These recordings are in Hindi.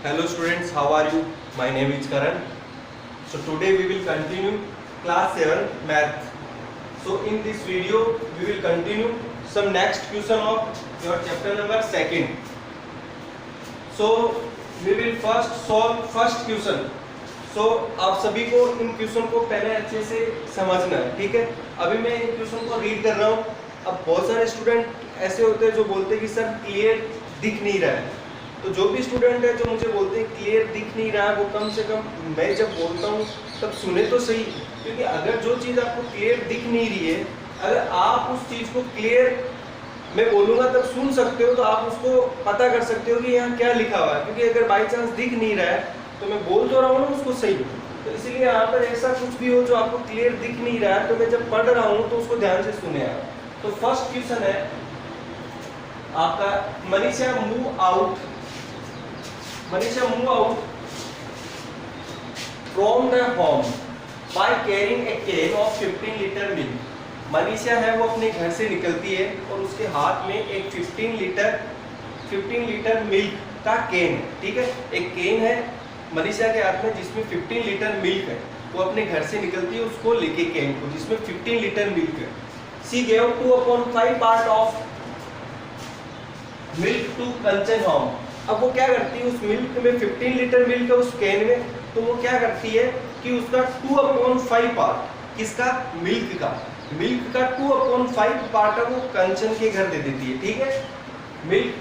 Hello students, how are you? My name is Karan. So today we will continue class 7 math. So in this video we will continue some next question of your chapter number 2nd. So we will first solve first question. So आप सभी को इन क्वेश्चन को पहले अच्छे से समझना है, ठीक है। अभी मैं इन क्वेश्चन को रीड कर रहा हूँ। अब बहुत सारे स्टूडेंट ऐसे होते हैं जो बोलते हैं कि सर क्लियर दिख नहीं रहा है। तो जो भी स्टूडेंट है जो मुझे बोलते हैं क्लियर दिख नहीं रहा है, वो कम से कम मैं जब बोलता हूँ तब सुने तो सही, क्योंकि अगर जो चीज़ आपको क्लियर दिख नहीं रही है, अगर आप उस चीज़ को क्लियर मैं बोलूँगा तब सुन सकते हो, तो आप उसको पता कर सकते हो कि यहाँ क्या लिखा हुआ है। क्योंकि अगर बाई चांस दिख नहीं रहा है तो मैं बोल तो रहा हूँ ना उसको सही, तो इसीलिए यहाँ पर ऐसा कुछ भी हो जो आपको क्लियर दिख नहीं रहा है, तो मैं जब पढ़ रहा हूँ तो उसको ध्यान से सुने आप। तो फर्स्ट क्वेश्चन है आपका, Manisha move out from the home by carrying a can of 15 litre milk. Manisha है वो अपने घर से निकलती है और उसके हाथ में एक 15 लीटर मिल्क का कैन है, ठीक है। एक कैन है मनीषा के हाथ में जिसमें 15 लीटर मिल्क है। वो अपने घर से निकलती है उसको लेके कैन को जिसमें 15 लीटर मिल्क है। She gave 2/5 part of milk to Kanchan home. अब वो क्या करती है, उस मिल्क में 15 लीटर मिल्क है उस कैन में, तो वो क्या करती है कि उसका 2/5 पार्ट, किसका, मिल्क का 2/5 पार्ट है वो कंचन के घर दे देती है, ठीक है। Milk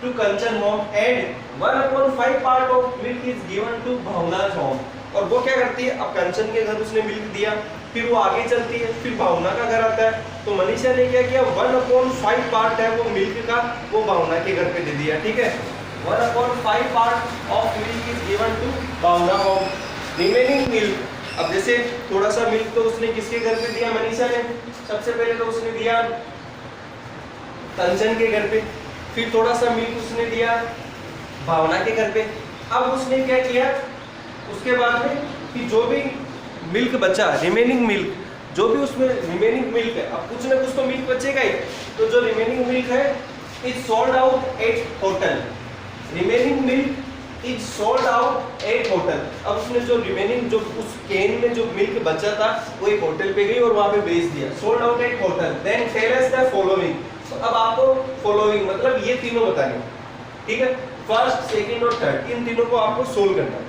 to Kanchan home and 1/5 part of milk is given to Bhavana's home. और वो क्या करती है, अब कंचन के घर उसने मिल्क दिया, फिर वो आगे चलती है, फिर भावना का घर आता है, तो मनीषा ने क्या किया, 1/5 पार्ट है वो मिल्क का वो भावना के घर पे दे दिया, ठीक है। 1/5 part of milk is given to Bhavna home. Remaining milk, अब जैसे थोड़ा सा मिल्क तो उसने किसके घर पे दिया, मनीषा ने। सबसे पहले तो उसने दिया कंचन के घर पे, फिर थोड़ा सा मिल्क उसने दिया भावना के घर पे। अब उसने क्या किया, उसके बाद में कि जो भी मिल्क बचा, रिमेनिंग मिल्क, जो भी उसमें रिमेनिंग मिल्क है, अब कुछ ना कुछ तो मिल्क बचेगा ही, तो जो रिमेनिंग मिल्क है is sold out at hotel. Remaining milk is sold out at hotel. अब उसने जो रिमेनिंग, जो उस कैन में जो मिल्क बचा था वो एक होटल पे गई और वहां पे बेच दिया। Sold out at hotel. Then tell us the following. तो अब आपको फॉलोइंग मतलब ये तीनों बताने, ठीक है, फर्स्ट, सेकंड और थर्ड, इन तीनों को आपको सोल्व करना है।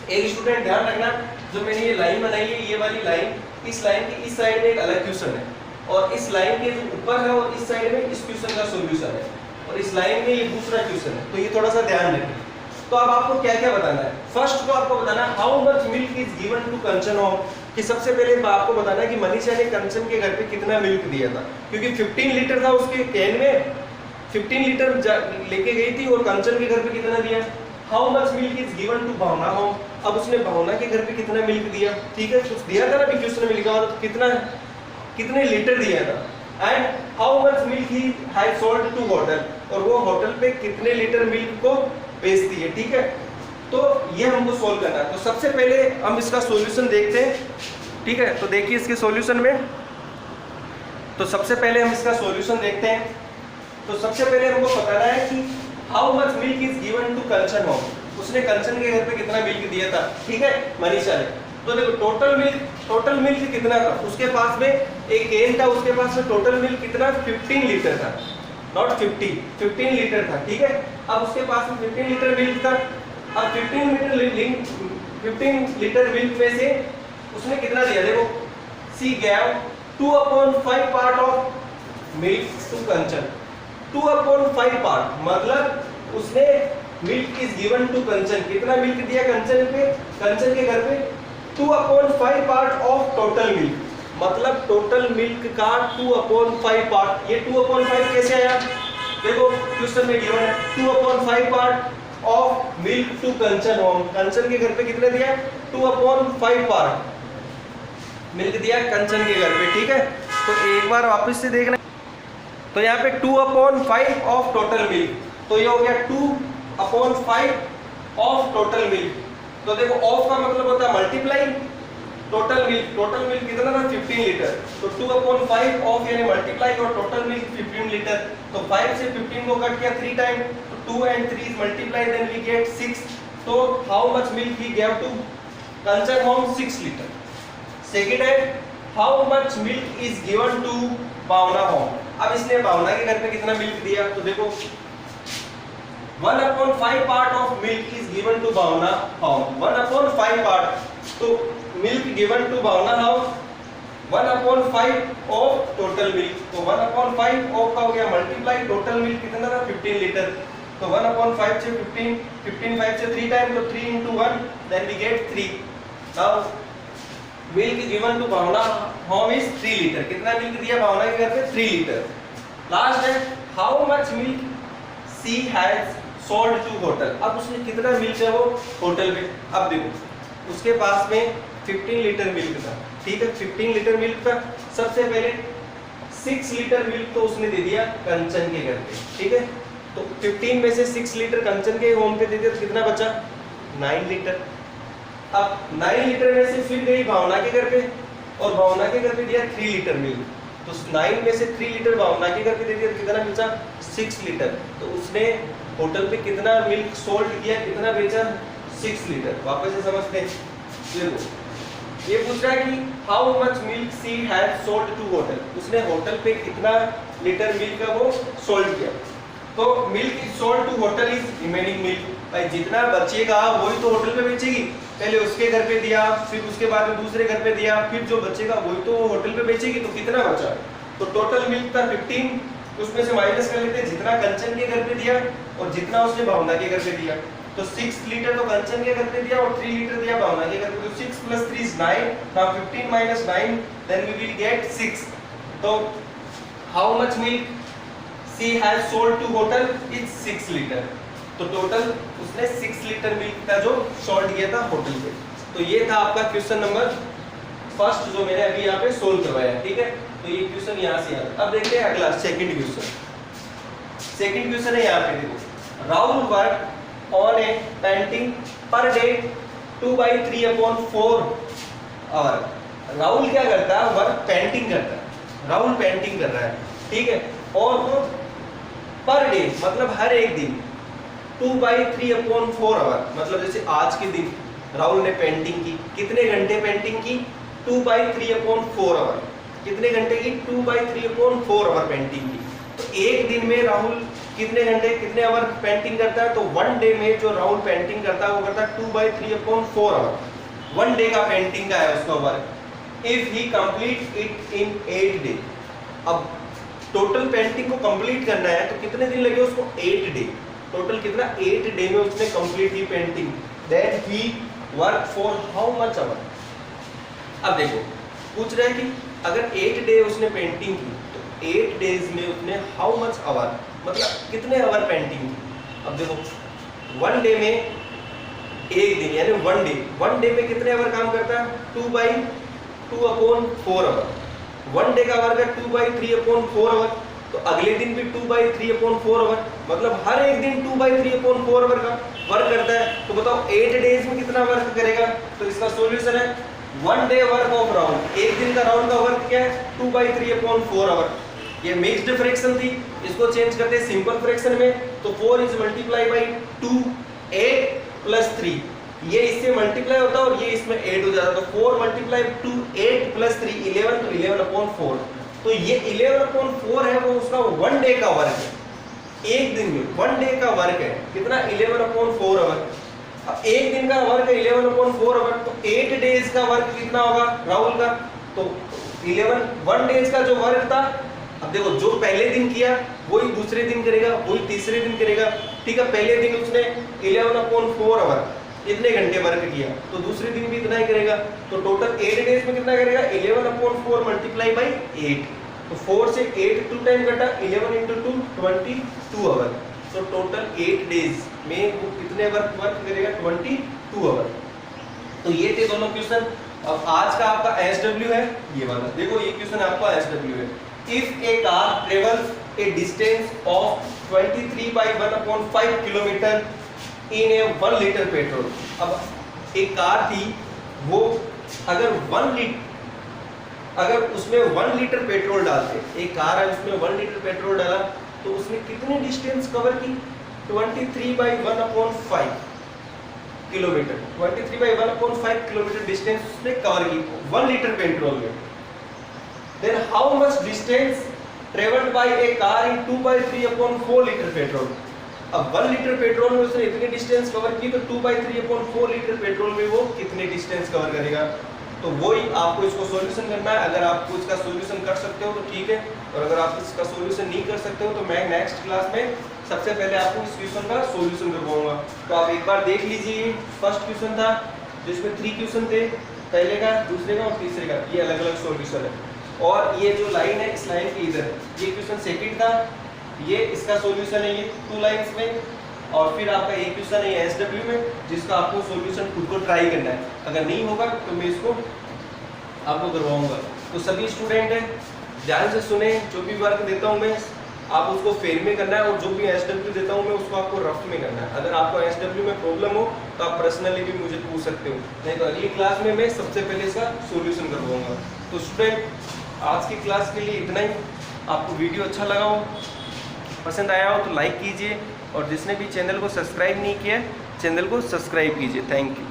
एक स्टूडेंट ध्यान रखना, जो मैंने ये लाइन बनाई है, ये वाली लाइन, इस लाइन की इस साइड में एक अलग क्वेश्चन है और इस लाइन के जो ऊपर है और इस साइड में इस क्वेश्चन का सॉल्यूशन है और इस लाइन में ये दूसरा क्वेश्चन है, तो ये थोड़ा सा ध्यान रखें। तो अब आपको क्या क्या बताना है। फर्स्ट तो आपको बताना है how much milk is given to Kanchan home, कि सबसे पहले आपको बताना है कि मनीषा ने कंचन के घर पे कितना मिल्क दिया था, क्योंकि 15 लीटर था उसके कैन में, 15 लीटर लेके गई थी और कंचन के घर पे कितना दिया। How much milk is given to Bhavna home, अब उसने भावना के घर पे कितना मिल्क दिया, ठीक है, कुछ दिया था ना अभी क्वेश्चन में लिखा हुआ था, कितने लीटर दिया था। And how much milk he has sold to hotel, और वो होटल पे कितने लीटर मिल्क को बेचती है, ठीक है। तो ये हमको सोल्व करना है। तो सबसे पहले हम इसका सॉल्यूशन देखते हैं, ठीक है। तो देखिए इसके सॉल्यूशन में, तो सबसे पहले हम इसका सॉल्यूशन देखते हैं। तो सबसे पहले हमको बताना है कि how much milk is given to Kanchan home, उसने कंचन के घर पे कितना मिल्क दिया था, ठीक है, मनीषा ने। तो देखो टोटल मिल्क कितना था, उसके पास में एक कैन था, उसके पास में टोटल मिल्क कितना, 15 लीटर था, नॉट 50, 15 लीटर था, ठीक है। अब उसके पास में 15 लीटर मिल्क था। अब 15 लीटर मिल्क में से उसने कितना दिया, देखो, she gave 2/5 part of milk to Kanchan. 2/5 part मतलब उसने milk is given to Kanchan, कितना मिल्क दिया कंचन के घर पे, 2/5 पार्ट ऑफ टोटल मिल्क, मतलब टोटल मिल्क का 2/5 पार्ट। ये 2/5 कैसे आया, देखो क्वेश्चन में गिवन है 2/5 part of milk to Kanchan home, Kanchan के घर पे कितने दिया, 2/5 पार्ट मिल्क दिया कंचन के घर पे, ठीक है। तो एक बार वापस से देखना, तो यहाँ पे 2/5 ऑफ टोटल मिल्क, तो ये हो गया 2/5 ऑफ टोटल मिल्क। तो देखो ऑफ का मतलब होता है मल्टीप्लाई, टोटल मिल्क कितना था, 15 लीटर, तो 2/5 ऑफ यानी मल्टीप्लाई और टोटल मिल्क 15 लीटर, तो 5 से 15 को कट किया 3 टाइम, तो 2 and 3 is multiply, then we get 6. So how much milk he gave to Kanchan home? 6 liter. Second है, how much milk is given to Bhavna home? अब इसने भावना के घर पे कितना मिल्क दिया? तो देखो 1/5 part of milk is given to Bhavna home. 1/5 part. तो milk given to Bhavna home 1/5 of total milk. तो 1/5 of का हो गया मल्टीप्लाई टोटल मिल्क कितना था? 15 लीटर. तो 1/5 से 15, 15 5 से 3 टाइम, तो 3 into 1, then we get 3. Now milk given to Bhavna home is 3 litre. कितना मिल्क दिया भावना के घर पे? 3 लीटर. लास्ट है, how much milk she has sold to hotel. अब उसने कितना मिल्क है वो होटल पे? अब देखो उसके पास में 15 लीटर मिल्क था, ठीक है, 15 लीटर मिल्क था. सबसे पहले 6 लीटर मिल्क तो उसने दे दिया कंचन के घर पे, ठीक है. तो 15 में से 6 लीटर कंचन के होम पे दे दिया, तो कितना बचा? 9 लीटर. अब 9 लीटर में से फिर गई भावना के घर पे और भावना के घर पे दिया 3 लीटर मिल्क. तो 9 में से 3 लीटर भावना के घर पे दे दिया, तो कितना बचा? 6 लीटर. तो उसने होटल पे कितना मिल्क सोल्ड किया, कितना बेचा? 6 लीटर. वापस से समझते हैं. देखो ये पूछ रहा है कि how much milk she had sold to hotel. उसने होटल पे कितना लीटर मिल्क का वो सोल्ड किया. तो milk is sold to hotel is remaining milk. भाई जितना बचेगा वही तो होटल पे बेचेगी. पहले उसके घर पे दिया, फिर उसके बाद में दूसरे घर पे दिया, फिर जो बचेगा वही तो होटल पे बेचेगी. तो कितना बचा? तो टोटल मिल्क था 15, उसमें से माइनस कर लेते हैं जितना कंचन के घर पे दिया और जितना उसने भावना के घर पे दिया. तो 6 लीटर तो कंचन के घर पे दिया और 3 लीटर दिया भावना के घर पे. तो 6 + 3 is 9. Now 15 - 9, then we will get 6. तो how much milk she has sold to hotel is 6 litre. तो टोटल उसने 6 लीटर मिल्क का जो सोल्ड किया था होटल पे. तो ये था आपका क्वेश्चन नंबर फर्स्ट जो मैंने अभी यहाँ पे सोल्व करवाया, ठीक है. तो ये क्वेश्चन यहाँ से आता. अब देखते हैं अगला सेकंड क्वेश्चन. सेकंड क्वेश्चन है यहाँ पे देखो, Rahul work on a painting per day 2/3/4 hour. Rahul क्या करता है? वर्क पेंटिंग करता है. राहुल पेंटिंग कर रहा है, ठीक है. और वो पर डे मतलब हर एक दिन 2/3/4 आवर, मतलब जैसे आज के दिन राहुल ने पेंटिंग की, कितने घंटे पेंटिंग की? 2/3/4 आवर. कितने घंटे की? 2/3/4 आवर पेंटिंग की. तो एक दिन में राहुल कितने घंटे कितने आवर पेंटिंग करता है? तो 1 डे में जो राहुल पेंटिंग करता है वो करता है 2/3/4 आवर. 1 डे का पेंटिंग का है उसका work. If he complete it in 8 day. अब टोटल पेंटिंग को कंप्लीट करना है तो कितने दिन लगे उसको? 8 डे. टोटल कितना? 8 डे में उसने कंप्लीट की painting. Then he work for how much hour. अब देखो पूछ रहा है कि अगर 8 डे उसने पेंटिंग की तो 8 डेज में उसने हाउ मच आवर, मतलब कितने आवर पेंटिंग की. अब देखो 1 डे में एक दिन यानी 1 डे में कितने आवर काम करता है? 2/2/4 आवर. 1 डे का वर्क है 2/3/4 आवर. तो अगले दिन भी 2/3/4 आवर, मतलब हर एक दिन 2/3/4 आवर का वर्क करता है. तो बताओ 8 डेज में कितना वर्क करेगा? तो इसका सॉल्यूशन है 1 डे वर्क ऑफ राहुल. एक दिन का राहुल का वर्क क्या है? 2/3/4 आवर. ये मिक्स्ड फ्रैक्शन थी, इसको चेंज करते हैं सिंपल फ्रैक्शन में. तो 4 इज मल्टीप्लाई बाई 2, 8 + 3. ये इससे मल्टीप्लाई होता है और ये इसमें ऐड हो जाता है. तो 4 × 2 8 + 3 11. तो 11/4. तो ये 11/4 है वो उसका 1 डे का वर्क है. एक दिन में 1 डे का वर्क है कितना? 11/4 आवर. अब एक दिन का वर्क है 11/4 आवर. तो 8 डेज का वर्क कितना होगा राहुल का? तो 1 डेज का जो वर्क था, अब देखो जो पहले दिन किया वही दूसरे दिन करेगा, वही तीसरे दिन करेगा, ठीक है. पहले दिन उसने 11/4 आवर इतने घंटे वर्क किया, तो दूसरे दिन भी इतना ही करेगा. तो टोटल 8 डेज में कितना करेगा? 11/4 मल्टीप्लाई बाई 8. तो 4 से 8 2 टाइम कटा, 11 × 2 22 आवर. तो टोटल 8 डेज में वो कितने वर्क करेगा? 22 आवर. तो ये थे दोनों क्वेश्चन. अब आज का आपका SW है ये वाला. देखो ये क्वेश्चन आपका SW है. If A car travels A distance of 23/1/5 kilometre in A 1 litre petrol. अब एक कार थी वो अगर उसमें 1 लीटर पेट्रोल डालते, एक कार है उसमें 1 लीटर पेट्रोल डाला, तो उसने कितनी डिस्टेंस कवर की? 23/1/5 किलोमीटर, 23/1/5 किलोमीटर डिस्टेंस उसने कवर की 1 लीटर पेट्रोल में। Then how much distance travelled by a car in 2/3/4 litre petrol. अब 1 लीटर पेट्रोल में उसने इतनी डिस्टेंस कवर की, तो 2/3/4 लीटर पेट्रोल में वो कितनी डिस्टेंस कवर करेगा। तो वही आपको इसको सॉल्यूशन करना है। अगर आपको इसका सॉल्यूशन कर सकते हो तो ठीक है, और अगर आप इसका सॉल्यूशन नहीं कर सकते हो तो मैं नेक्स्ट क्लास में सबसे पहले आपको इस क्वेश्चन का सॉल्यूशन करवाऊंगा। तो आप एक बार देख लीजिए, फर्स्ट क्वेश्चन था जिसमें 3 क्वेश्चन थे, पहले का, दूसरे का और तीसरे का, ये अलग अलग सॉल्यूशन है। और ये जो लाइन है इस लाइन के इधर, ये क्वेश्चन सेकंड था, ये इसका सॉल्यूशन है, ये 2 लाइंस में। और फिर आपका एक क्वेश्चन है एसडब्ल्यू में, जिसका आपको सॉल्यूशन खुद को ट्राई करना है। अगर नहीं होगा तो मैं इसको आपको करवाऊंगा। तो सभी स्टूडेंट हैं, ध्यान से सुने, जो भी वर्क देता हूँ मैं आप उसको फेर में करना है, और जो भी एसडब्ल्यू देता हूँ मैं उसको आपको रफ में करना है। अगर आपको एसडब्ल्यू में प्रॉब्लम हो तो आप पर्सनली भी मुझे पूछ सकते हो, नहीं तो अगली क्लास में मैं सबसे पहले इसका सॉल्यूशन करवाऊंगा। तो स्टूडेंट आज की क्लास के लिए इतना ही। आपको वीडियो अच्छा लगा हो, पसंद आया हो तो लाइक कीजिए, और जिसने भी चैनल को सब्सक्राइब नहीं किया चैनल को सब्सक्राइब कीजिए। Thank you.